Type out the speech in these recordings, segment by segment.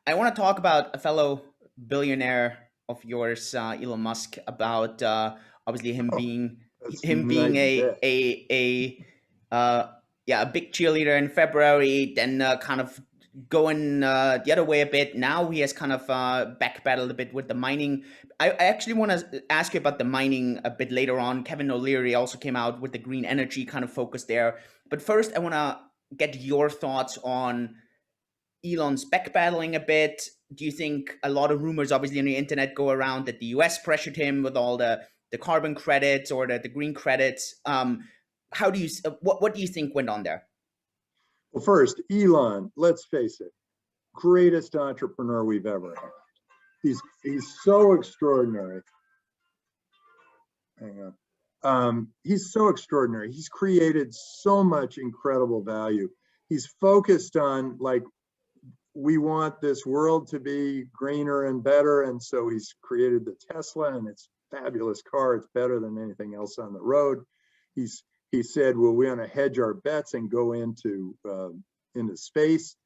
I want to talk about a fellow billionaire of yours, Elon Musk, about obviously him Oh, being that's him being night and day. a big cheerleader in February, then kind of going the other way a bit. Now he has kind of backpedaled a bit with the mining. I actually want to ask you about the mining a bit later on. Kevin O'Leary also came out with the green energy kind of focus there. But first, I want to get your thoughts on Elon's backpedaling a bit. Do you think a lot of rumors, obviously, on the internet go around that the US pressured him with all the carbon credits or the green credits? How do you what do you think went on there? Well, first, Elon, let's face it, greatest entrepreneur we've ever had. He's so extraordinary. Hang on. He's so extraordinary. He's created so much incredible value. He's focused on, like, we want this world to be greener and better, and so he's created the Tesla, and it's a fabulous car. It's better than anything else on the road. He said, well, we want to hedge our bets and go into space,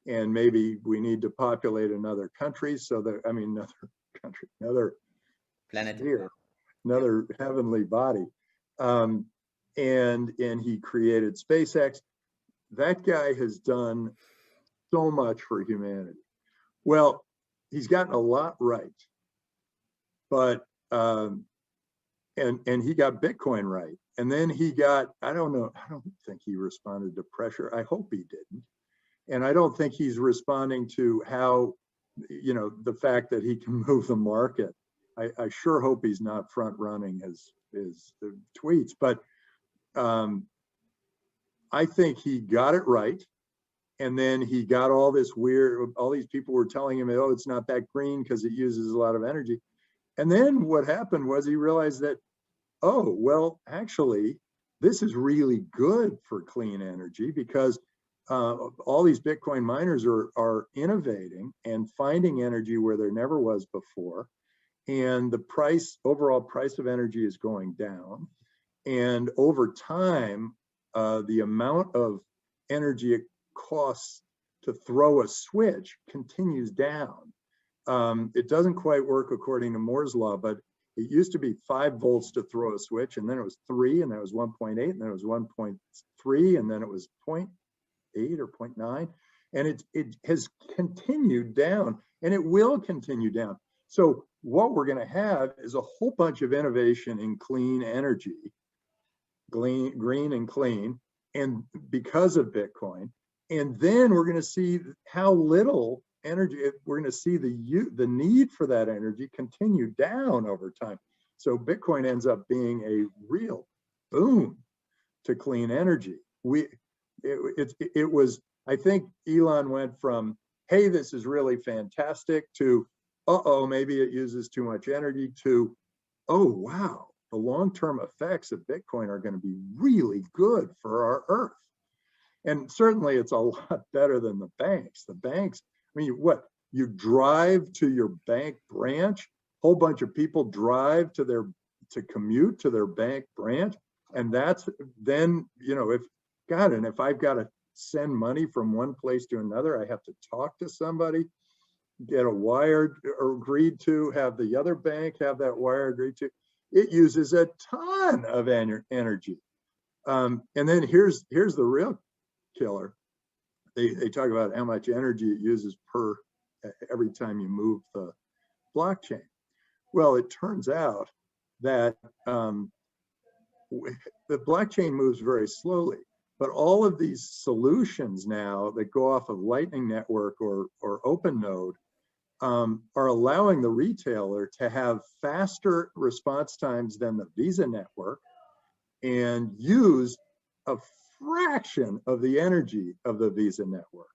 and maybe we need to populate another country. So that, I mean, another country, another Planet. sphere, another heavenly body. And he created SpaceX. That guy has done so much for humanity. Well, he's gotten a lot right, but and he got Bitcoin right. And then he got, I don't know, I don't think he responded to pressure. I hope he didn't. And I don't think he's responding to how, the fact that he can move the market. I sure hope he's not front running his tweets, but I think he got it right. And then he got all these people were telling him, oh, it's not that green because it uses a lot of energy. And then what happened was he realized that, oh, well, actually, this is really good for clean energy because all these Bitcoin miners are innovating and finding energy where there never was before. And the overall price of energy is going down. And over time, the amount of energy it costs to throw a switch continues down. It doesn't quite work according to Moore's law, but it used to be 5 volts to throw a switch, and then it was 3, and then it was 1.8, and then it was 1.3, and then it was 0.8 or 0.9, and it has continued down, and it will continue down. So what we're going to have is a whole bunch of innovation in clean energy, green and clean, and because of Bitcoin. And then we're going to see how little energy, we're going to see the need for that energy continue down over time. So Bitcoin ends up being a real boon to clean energy. It was, I think Elon went from, hey, this is really fantastic, to, uh-oh, maybe it uses too much energy, to, oh, wow, the long-term effects of Bitcoin are going to be really good for our Earth. And certainly it's a lot better than the banks. The banks, I mean, what, you drive to your bank branch, whole bunch of people drive to commute to their bank branch. And that's then, if I've got to send money from one place to another, I have to talk to somebody, get a wire agreed to, have the other bank have that wire agreed to. It uses a ton of energy. And then here's the real killer. They talk about how much energy it uses every time you move the blockchain. Well, it turns out that the blockchain moves very slowly, but all of these solutions now that go off of Lightning Network or OpenNode are allowing the retailer to have faster response times than the Visa network and use a fraction of the energy of the Visa network.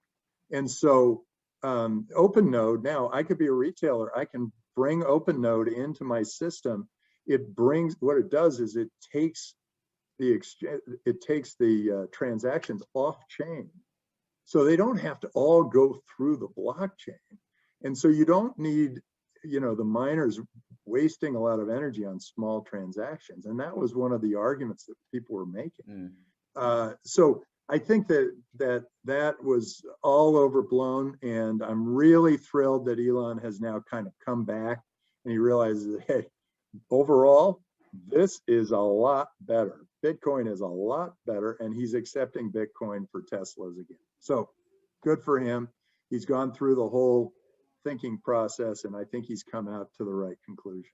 And so OpenNode, now I could be a retailer, I can bring OpenNode into my system. What it does is it takes the transactions off chain. So they don't have to all go through the blockchain. And so you don't need, the miners wasting a lot of energy on small transactions. And that was one of the arguments that people were making. So I think that was all overblown, and I'm really thrilled that Elon has now kind of come back and he realizes that, hey, overall, this is a lot better. Bitcoin is a lot better, and he's accepting Bitcoin for Teslas again. So good for him. He's gone through the whole thinking process, and I think he's come out to the right conclusion.